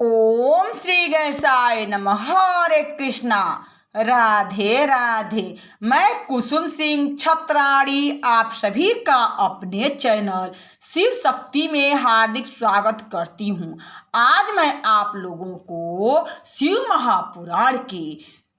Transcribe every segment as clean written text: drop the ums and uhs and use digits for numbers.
ओम श्री गणेशाय नमः। हरे कृष्णा। राधे राधे। मैं कुसुम सिंह छत्राणी आप सभी का अपने चैनल शिव शक्ति में हार्दिक स्वागत करती हूँ। आज मैं आप लोगों को शिव महापुराण के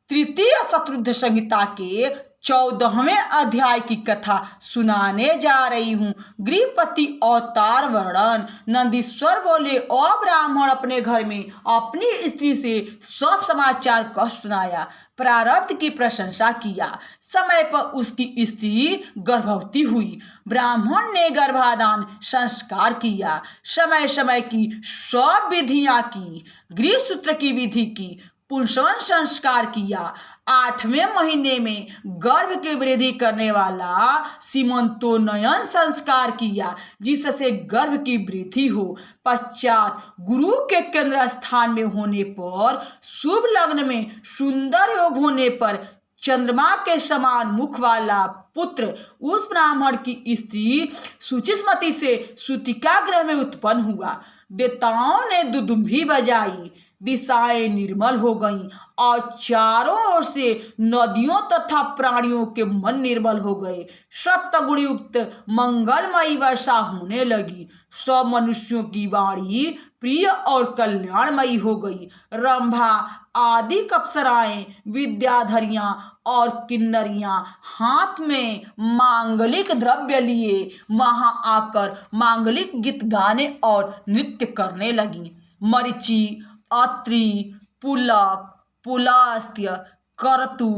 तृतीय शतरुद्ध संहिता के 14वें अध्याय की कथा सुनाने जा रही हूँ। गृहपति अवतार वर्णन। नंदीश्वर बोले, ओ ब्राह्मण अपने घर में अपनी स्त्री से सब समाचार कह सुनाया, प्रारब्ध की प्रशंसा किया। समय पर उसकी स्त्री गर्भवती हुई। ब्राह्मण ने गर्भाधान संस्कार किया, समय समय की सब विधियां की, गृह सूत्र की विधि की, पुंसवन संस्कार किया। 8वें महीने में गर्भ की वृद्धि करने वाला सीमंतोन्नयन संस्कार किया, जिससे गर्भ की वृद्धि हो। पश्चात गुरु के केंद्र स्थान में होने पर, शुभ लग्न में सुंदर योग होने पर, चंद्रमा के समान मुख वाला पुत्र उस ब्राह्मण की स्त्री सुचिस्मति से सूतिका ग्रह में उत्पन्न हुआ। देवताओं ने दुदुम्भी बजाई, दिशाएं निर्मल हो गईं और चारों ओर से नदियों तथा प्राणियों के मन निर्मल हो गए। सप्तगुण युक्त मंगलमयी वर्षा होने लगी। सब मनुष्यों की वाणी प्रिय और कल्याणमयी हो गई। रंभा आदि अप्सराएं, विद्याधरियां और किन्नरियां हाथ में मांगलिक द्रव्य लिए वहां आकर मांगलिक गीत गाने और नृत्य करने लगी। मरीचि, अत्रि, पुलक, पुलस्त्य, करतु,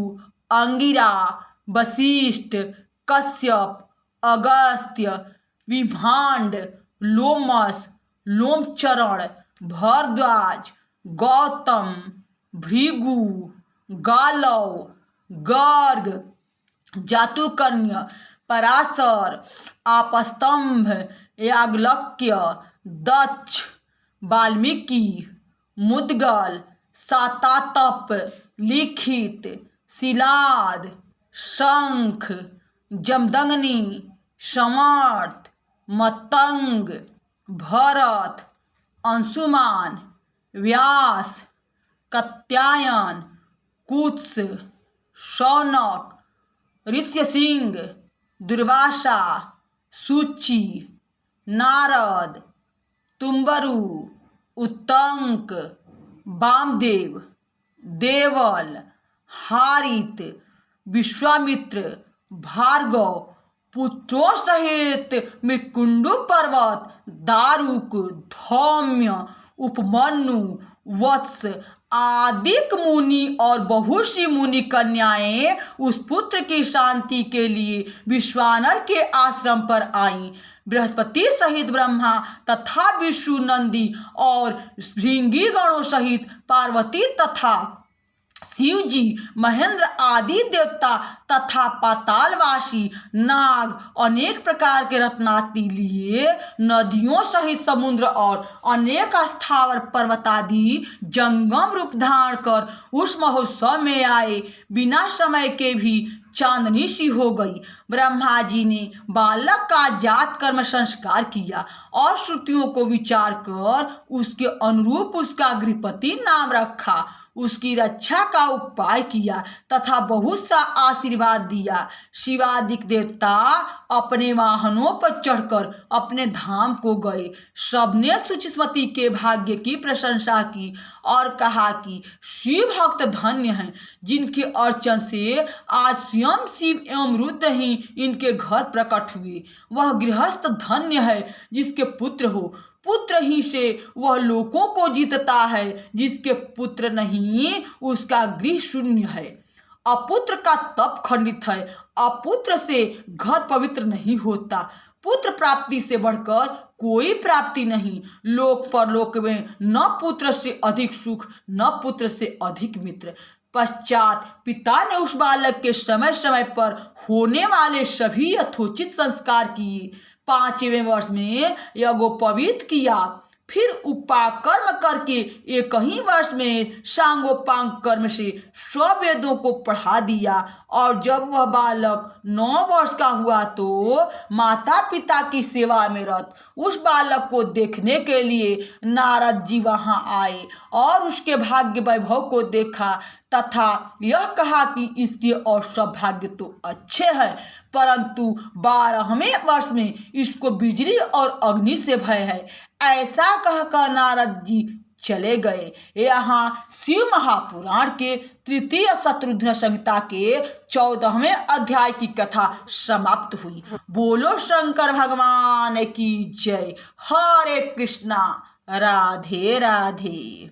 अंगिरा, वशिष्ठ, कश्यप, अगस्त्य, विभांड, लोमस, लोमचरण, भरद्वाज, गौतम, भृगु, गालव, गर्ग, जातुकर्ण्य, पराशर, आपस्तंभ, याज्ञवल्क्य, दक्ष, वाल्मीकि, मुद्गल, सातातप, लिखित, शिलाद, शंख, जमदग्नि, समर्थ, मतंग, भरत, अंशुमान, व्यास, कात्यायन, कुत्स, शौनक, ऋष्यशृंग, दुर्वासा, सूचि, नारद, तुम्बरु, उत्तंक, वामदेव, देवल, हारित, विश्वामित्र, भार्गव, पुत्रों सहित मृकुंडु पर्वत, दारुक, धौम्य, उपमन्यु, वत्स आदिक मुनि और बहुत सी मुनि कन्याएं उस पुत्र की शांति के लिए विश्वानर के आश्रम पर आईं। बृहस्पति सहित ब्रह्मा तथा विष्णु, नंदी और भृंगी गणों सहित पार्वती तथा शिव जी, महेंद्र आदि देवता तथा पातालवासी नाग अनेक प्रकार के रत्नाति लिए नदियों सहित समुद्र और अनेक स्थावर पर्वतादि जंगम रूप धारण कर उस महोत्सव में आए। बिना समय के भी चांदनी सी हो गई। ब्रह्मा जी ने बालक का जात कर्म संस्कार किया और श्रुतियों को विचार कर उसके अनुरूप उसका गृहपति नाम रखा। उसकी रक्षा का उपाय किया तथा बहुत सा आशीर्वाद दिया। शिवादिक देवता अपने वाहनों पर चढ़कर अपने धाम को गए। सबने सुचिस्मति के भाग्य की प्रशंसा की और कहा कि शिव भक्त धन्य हैं, जिनके अर्चन से आज स्वयं शिव एवं रुद्र ही इनके घर प्रकट हुए। वह गृहस्थ धन्य है जिसके पुत्र हो। पुत्र ही से वह लोकों को जीतता है, जिसके पुत्र नहीं उसका गृह शून्य है। अपुत्र का तप खंडित है। अपुत्र से घर पवित्र नहीं होता। पुत्र प्राप्ति से बढ़कर कोई प्राप्ति नहीं। लोक परलोक में न पुत्र से अधिक सुख, न पुत्र से अधिक मित्र। पश्चात पिता ने उस बालक के समय समय पर होने वाले सभी यथोचित संस्कार किए। 5वें वर्ष में यज्ञोपवीत किया। फिर उपाकर्म करके एक ही वर्ष में सांगोपांग कर्म से 100 वेदों को पढ़ा दिया। और जब वह बालक 9 वर्ष का हुआ तो माता पिता की सेवा में रत उस बालक को देखने के लिए नारद जी वहां आए और उसके भाग्य वैभव को देखा तथा यह कहा कि इसके और सब भाग्य तो अच्छे हैं, परंतु 12वें वर्ष में इसको बिजली और अग्नि से भय है। ऐसा कहकर नारद जी चले गए। यहाँ शिव महापुराण के तृतीय शत्रुघ्न संहिता के 14वें अध्याय की कथा समाप्त हुई। बोलो शंकर भगवान की जय। हरे कृष्णा। राधे राधे।